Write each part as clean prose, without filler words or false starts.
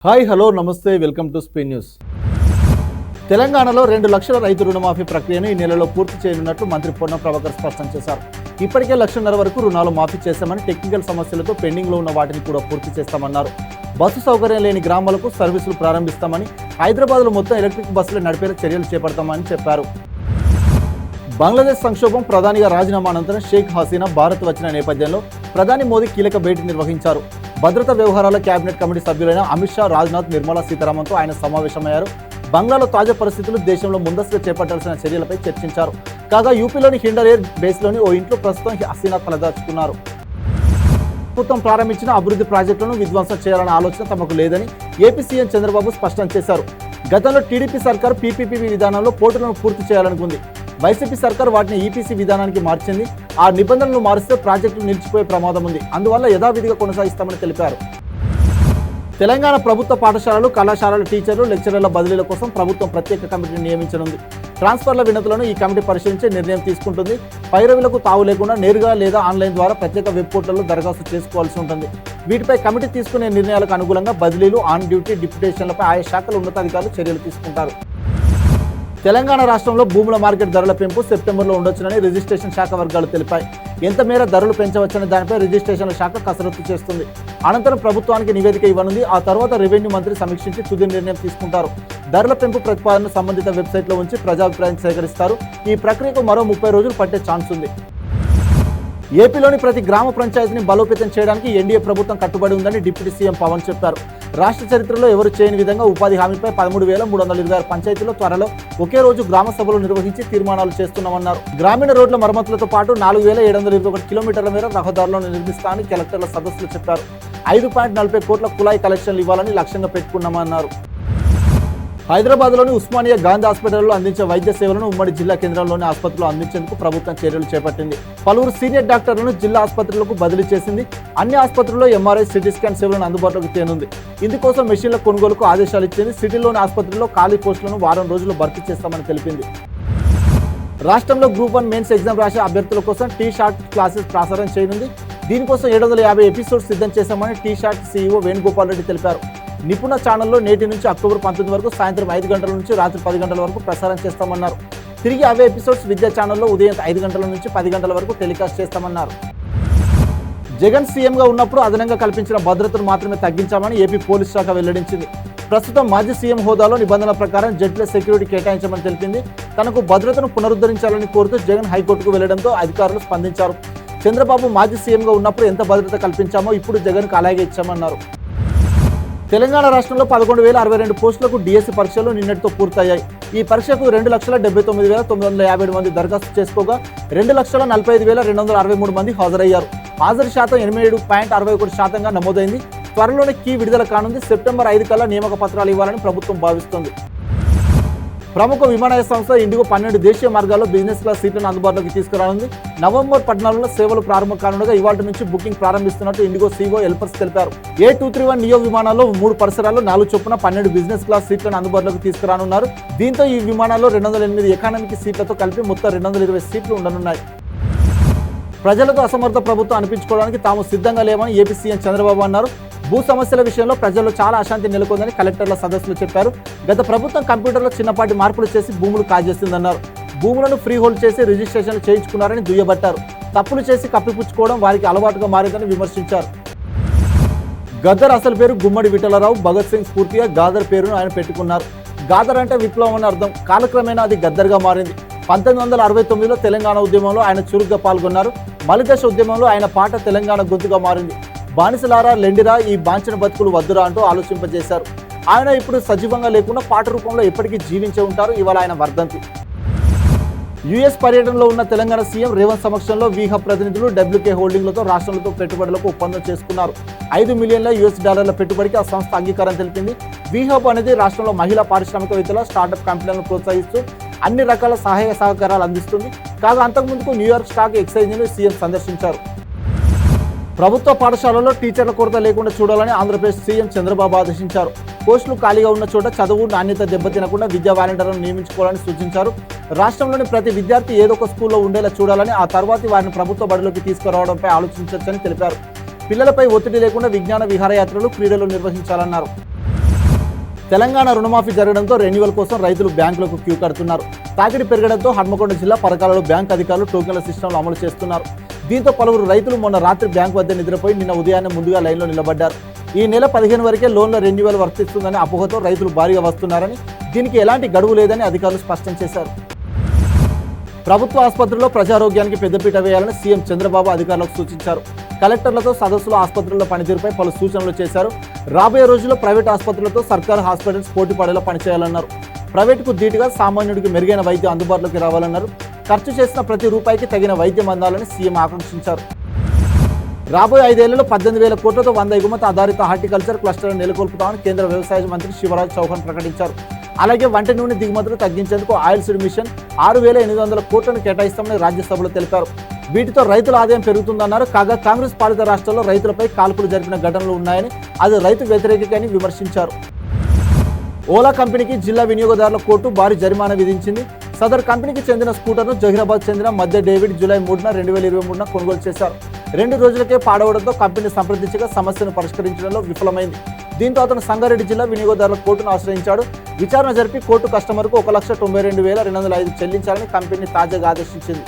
Hi hello నమస్తే welcome to స్పీ news. తెలంగాణలో 2 లక్షల రైతు రుణమాఫీ ప్రక్రియను ఈ నెలలో పూర్తి చేయనున్నట్లు మంత్రి పొన్నం ప్రభాకర్ స్పష్టం చేశారు. ఇప్పటికే 1.5 లక్షల వరకు రుణాలు మాఫీ చేశామని, టెక్నికల్ సమస్యలతో పెండింగ్లో ఉన్న వాటిని కూడా పూర్తి చేస్తామన్నారు. బస్సు సౌకర్యం లేని గ్రామాలకు సర్వీసులు ప్రారంభిస్తామని, హైదరాబాద్లో మొత్తం ఎలక్ట్రిక్ బస్సులు నడిపేలా చర్యలు చేపడతామని చెప్పారు. బంగ్లాదేశ్ సంక్షోభం ప్రధానిగా రాజీనామా అనంతరం షేక్ హసీనా భారత్ వచ్చిన నేపథ్యంలో ప్రధాని మోదీ కీలక భేటీ నిర్వహించారు. భద్రతా వ్యవహారాల కేబినెట్ కమిటీ సభ్యులైన అమిత్ షా, రాజ్నాథ్, నిర్మలా సీతారామన్తో ఆయన సమావేశమయ్యారు. బంగ్లాలో తాజా పరిస్థితులు, దేశంలో ముందస్తుగా చేపట్టాల్సిన చర్యలపై చర్చించారు. కాగా యూపీలోని హిండర్ ఎయిర్ బేస్లోని ఓ ఇంట్లో ప్రస్తుతం హసీనా తలదాచుకున్నారు. ప్రభుత్వం ప్రారంభించిన అభివృద్ధి ప్రాజెక్టులను విధ్వంసం చేయాలన్న ఆలోచన తమకు లేదని ఏపీ సీఎం చంద్రబాబు స్పష్టం చేశారు. గతంలో టీడీపీ సర్కార్ పీపీపీ విధానంలో పోర్టులను పూర్తి చేయాలనుకుంది. వైసీపీ సర్కార్ వాటిని ఈపీసీ విధానానికి మార్చింది. ఆ నిబంధనలు మారిస్తే ప్రాజెక్టులు నిలిచిపోయే ప్రమాదం ఉంది. అందువల్ల యథావిధిగా కొనసాగిస్తామని తెలిపారు. తెలంగాణ ప్రభుత్వ పాఠశాలలు, కళాశాలల టీచర్లు, లెక్చరర్ల బదిలీల కోసం ప్రభుత్వం ప్రత్యేక కమిటీని నియమించనుంది. ట్రాన్స్ఫర్ల వినతులను ఈ కమిటీ పరిశీలించే నిర్ణయం తీసుకుంటుంది. పైరవీలకు తావు లేకుండా నేరుగా లేదా ఆన్లైన్ ద్వారా ప్రత్యేక వెబ్ పోర్టల్లో దరఖాస్తు చేసుకోవాల్సి ఉంటుంది. వీటిపై కమిటీ తీసుకునే నిర్ణయాలకు అనుగుణంగా బదిలీలు, ఆన్ డ్యూటీ, డిప్యుటేషన్లపై ఆయా శాఖల ఉన్నతాధికారులు చర్యలు తీసుకుంటారు. తెలంగాణ రాష్ట్రంలో భూముల మార్కెట్ ధరల పెంపు సెప్టెంబర్లో ఉండొచ్చునని రిజిస్ట్రేషన్ శాఖ వర్గాలు తెలిపాయి. ఎంత మేర ధరలు పెంచవచ్చనే దానిపై రిజిస్ట్రేషన్ల శాఖ కసరత్తు చేస్తుంది. అనంతరం ప్రభుత్వానికి నివేదిక ఇవ్వనుంది. ఆ తర్వాత రెవెన్యూ మంత్రి సమీక్షించి తుది నిర్ణయం తీసుకుంటారు. ధరల పెంపు ప్రతిపాదనను సంబంధిత వెబ్సైట్లో ఉంచి ప్రజాభిప్రాయం సేకరిస్తారు. ఈ ప్రక్రియకు మరో 30 రోజులు పట్టే ఛాన్స్ ఉంది. ఏపీలోని ప్రతి గ్రామ పంచాయతీని బలోపేతం చేయడానికి ఎన్డీఏ ప్రభుత్వం కట్టుబడి ఉందని డిప్యూటీ సీఎం పవన్ చెప్పారు. రాష్ట్ర చరిత్రలో ఎవరు చేయని విధంగా ఉపాధి హామీపై 13,326 పంచాయతీల్లో త్వరలో ఒకే రోజు గ్రామ సభలు నిర్వహించి తీర్మానాలు చేస్తున్నామన్నారు. గ్రామీణ రోడ్ల మరమ్మతులతో పాటు 4,721 కిలోమీటర్ల మేర రహదారులను నిర్మిస్తామని కలెక్టర్ల సదస్సులు చెప్పారు. 5.40 కోట్ల కుళాయి కలెక్షన్లు ఇవ్వాలని లక్ష్యంగా పెట్టుకున్నామన్నారు. హైదరాబాద్లోని ఉస్మానియా గాంధీ హాస్పిటల్లో అందించే వైద్య సేవలను ఉమ్మడి జిల్లా కేంద్రంలోని ఆసుపత్రిలో అందించేందుకు ప్రభుత్వం చర్యలు చేపట్టింది. పలువురు సీనియర్ డాక్టర్లను జిల్లా ఆసుపత్రులకు బదిలీ చేసింది. అన్ని ఆసుపత్రుల్లో ఎంఆర్ఐ, సిటీ స్కాన్ సేవలను అందుబాటులోకి తేనుంది. ఇందుకోసం మెషిన్ల కొనుగోలుకు ఆదేశాలు ఇచ్చింది. సిటీలోని ఆసుపత్రుల్లో ఖాళీ పోస్టులను వారం రోజుల్లో భర్తీ చేస్తామని తెలిపింది. రాష్ట్రంలో గ్రూప్ 1 మెయిన్స్ ఎగ్జామ్ రాసే అభ్యర్థుల కోసం టీ షార్ట్ క్లాసెస్ ప్రసారం చేయనుంది. దీనికోసం 750 ఎపిసోడ్స్ సిద్ధం చేశామని T SAT CEO Venugopal Reddy తెలిపారు. నిపుణ ఛానల్లో నేటి నుంచి అక్టోబర్ 19 వరకు సాయంత్రం 5 గంటల నుంచి రాత్రి 10 గంటల వరకు ప్రసారం చేస్తామన్నారు. తిరిగి అవే ఎపిసోడ్స్ విద్యా ఛానల్లో ఉదయం 5 గంటల నుంచి 10 గంటల వరకు టెలికాస్ట్ చేస్తామన్నారు. జగన్ సీఎంగా ఉన్నప్పుడు అదనంగా కల్పించిన భద్రతను మాత్రమే తగ్గించామని ఏపీ పోలీస్ శాఖ వెల్లడించింది. ప్రస్తుతం మాజీ సీఎం హోదాలో నిబంధనల ప్రకారం జెడ్ల సెక్యూరిటీ కేటాయించమని తెలిపింది. తనకు భద్రతను పునరుద్ధరించాలని కోరుతూ జగన్ హైకోర్టుకు వెళ్లడంతో అధికారులు స్పందించారు. చంద్రబాబు మాజీ సీఎంగా ఉన్నప్పుడు ఎంత భద్రత కల్పించామో ఇప్పుడు జగన్కు అలాగే ఇచ్చామన్నారు. తెలంగాణ రాష్ట్రంలో 11,062 పోస్టులకు డిఎస్సి పరీక్షలు నిన్నటితో పూర్తయ్యాయి. ఈ పరీక్షకు 2,79,957 మంది దరఖాస్తు చేసుకోగా 2,45,263 మంది హాజరయ్యారు. హాజరు శాతం 87.61% నమోదైంది. త్వరలోనే కీ విడుదల కానుంది. సెప్టెంబర్ 5 కల్లా నియామక పత్రాలు ఇవ్వాలని ప్రభుత్వం భావిస్తోంది. ప్రముఖ విమానయాన సంస్థ ఇండిగో 12 దేశీయ మార్గాల్లో బిజినెస్ క్లాస్ సీట్లను అందుబాటులోకి తీసుకురానుంది. నవంబర్ 14లో సేవలు ప్రారంభం కానుండగా ఇవాళ నుంచి బుకింగ్ ప్రారంభిస్తున్నట్టు ఇండిగో సీఈఓ ఎల్పర్స్ తెలిపారు. A231 నియో విమానాల్లో 3 పరిసరాల్లో 4 చొప్పున 12 బిజినెస్ క్లాస్ సీట్లను అందుబాటులోకి తీసుకురానున్నారు. దీంతో ఈ విమానాల్లో 208 ఎకానమిక్ సీట్లతో కలిపి మొత్తం 220 సీట్లు ఉండనున్నాయి. ప్రజలతో అసమర్థ ప్రభుత్వం అనిపించుకోవడానికి తాము సిద్ధంగా లేమని ఏపీ సీఎం చంద్రబాబు అన్నారు. భూ సమస్యల విషయంలో ప్రజల్లో చాలా అశాంతి నెలకొందని కలెక్టర్ల సదస్సులు చెప్పారు. గత ప్రభుత్వం కంప్యూటర్లో చిన్నపాటి మార్పులు చేసి భూములు కాజేస్తుందన్నారు. భూములను ఫ్రీ హోల్డ్ చేసి రిజిస్ట్రేషన్లు చేయించుకున్నారని దుయ్యబట్టారు. తప్పులు చేసి కప్పిపుచ్చుకోవడం వారికి అలవాటుగా మారిందని విమర్శించారు. గద్దర్ అసలు పేరు గుమ్మడి విఠలరావు. భగత్ సింగ్ స్ఫూర్తిగా గాదర్ పేరును ఆయన పెట్టుకున్నారు. గాదర్ అంటే విప్లవం అని అర్థం. కాలక్రమేణా అది గద్దర్గా మారింది. 1969లో తెలంగాణ ఉద్యమంలో ఆయన చురుగ్గా పాల్గొన్నారు. మలిదశ ఉద్యమంలో ఆయన పాట తెలంగాణ గొంతుగా మారింది. బానిసలారా లెండిరా, ఈ బాంచిన బతుకులు వద్దురా అంటూ ఆలోచింపజేశారు. ఆయన ఇప్పుడు సజీవంగా లేకుండా పాట రూపంలో ఎప్పటికీ జీవించే ఉంటారు. ఇవాళ ఆయన వర్ధంతి. యుఎస్ పర్యటనలో ఉన్న తెలంగాణ సీఎం రేవంత్ సమక్షంలో వీహబ్ ప్రతినిధులు WK హోల్డింగ్లతో రాష్ట్రాలతో పెట్టుబడులకు ఒప్పందం చేసుకున్నారు. $5 మిలియన్ల పెట్టుబడికి ఆ సంస్థ అంగీకారం తెలిపింది. వీహబ్ అనేది రాష్ట్రంలో మహిళా పారిశ్రామికవేత్తల స్టార్టప్ కంపెనీలను ప్రోత్సహిస్తూ అన్ని రకాల సహాయ సహకారాలు అందిస్తుంది. కాగా అంతకుముందుకు న్యూయార్క్ స్టాక్ ఎక్స్చేంజ్ను సీఎం సందర్శించారు. ప్రభుత్వ పాఠశాలల్లో టీచర్ల కొరత లేకుండా చూడాలని ఆంధ్రప్రదేశ్ సీఎం చంద్రబాబు ఆదేశించారు. పోస్టులు ఖాళీగా ఉన్న చోట చదువు నాణ్యత దెబ్బతినకుండా విద్యా వాలంటీర్లను నియమించుకోవాలని సూచించారు. రాష్ట్రంలోని ప్రతి విద్యార్థి ఏదో ఒక స్కూల్లో ఉండేలా చూడాలని, ఆ తర్వాత వారిని ప్రభుత్వ బడిలోకి తీసుకురావడంపై ఆలోచించవచ్చని తెలిపారు. పిల్లలపై ఒత్తిడి లేకుండా విజ్ఞాన విహారయాత్రలు, క్రీడలు నిర్వహించాలన్నారు. తెలంగాణ రుణమాఫీ జరగడంతో రెన్యువల్ కోసం రైతులు బ్యాంకులకు క్యూ కడుతున్నారు. తాకిడి పెరగడంతో హన్మకొండ జిల్లా పరకాలలో బ్యాంక్ అధికారులు టోకెన్ల సిస్టంలు అమలు చేస్తున్నారు. దీంతో పలువురు రైతులు మొన్న రాత్రి బ్యాంక్ వద్ద నిద్రపోయి నిన్న ఉదయాన్నే ముందుగా లైన్లో నిలబడ్డారు. ఈ నెల 15 వరకే లోన్ల రెన్యువల్ వర్తిస్తుందని అపోహతో రైతులు భారీగా వస్తున్నారని, దీనికి ఎలాంటి గడువు లేదని అధికారులు స్పష్టం చేశారు. ప్రభుత్వ ఆసుపత్రుల్లో ప్రజారోగ్యానికి పెద్దపీట వేయాలని సీఎం చంద్రబాబు అధికారులకు సూచించారు. కలెక్టర్లతో సదస్సులో ఆసుపత్రుల పనితీరుపై పలు సూచనలు చేశారు. రాబోయే రోజుల్లో ప్రైవేట్ ఆసుపత్రులతో సర్కారు హాస్పిటల్స్ పోటీ పడేలా పనిచేయాలన్నారు. ప్రైవేటుకు ధీటుగా సామాన్యుడికి మెరుగైన వైద్యం అందుబాటులోకి రావాలన్నారు. ఖర్చు చేసిన ప్రతి రూపాయికి తగిన వైద్యం అందాలని సీఎం ఆకాంక్షించారు. రాబోయే 5 ఏళ్లలో 18,000 కోట్లతో 100 ఎగుమతి ఆధారిత హార్టికల్చర్ క్లస్టర్ను నెలకొల్పుతామని కేంద్ర వ్యవసాయ మంత్రి శివరాజ్ చౌహాన్ ప్రకటించారు. అలాగే వంట నూనె దిగుమతులు తగ్గించేందుకు ఆయిల్ సీడ్ మిషన్ 6,800 కోట్లను కేటాయిస్తామని రాజ్యసభలో తెలిపారు. వీటితో రైతుల ఆదాయం పెరుగుతుందన్నారు. కాగా కాంగ్రెస్ పాలిత రాష్ట్రాల్లో రైతులపై కాల్పులు జరిపిన ఘటనలు ఉన్నాయని, అది రైతు వ్యతిరేకని విమర్శించారు. ఓలా కంపెనీకి జిల్లా వినియోగదారుల కోర్టు భారీ జరిమానా విధించింది. సదర్ కంపెనీకి చెందిన స్కూటర్ను జహీరాబాద్ చెందిన మధ్య డేవిడ్ జూలై 3న 2023న కొనుగోలు చేశారు. 2 రోజులకే పాడవడంతో కంపెనీ సంప్రదించగా సమస్యను పరిష్కరించడంలో విఫలమైంది. దీంతో అతను సంగారెడ్డి జిల్లా వినియోగదారుల కోర్టును ఆశ్రయించాడు. విచారణ జరిపి కోర్టు కస్టమర్కు 1,92,205 చెల్లించాలని కంపెనీ తాజాగా ఆదేశించింది.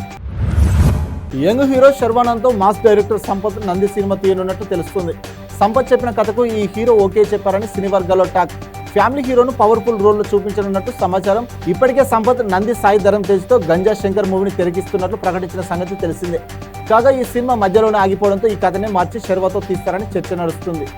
యంగ్ హీరో శర్వానంద్తో mass director Sampath Nandi cinema తీయనున్నట్టు తెలుస్తుంది. సంపత్ చెప్పిన కథకు ఈ హీరో ఓకే చెప్పారని సినీ వర్గాల్లో టాక్. ఫ్యామిలీ హీరోను పవర్ఫుల్ రోల్లో చూపించనున్నట్టు సమాచారం. ఇప్పటికే సంపత్ నంది సాయి ధరమ్ తేజ్తో గంజా శంకర్ మూవీని తెరకిస్తున్నట్లు ప్రకటించిన సంగతి తెలిసిందే. కాగా ఈ సినిమా మధ్యలోనే ఆగిపోవడంతో ఈ కథనే మార్చి శర్వాతో తీస్తారని చర్చ నడుస్తుంది.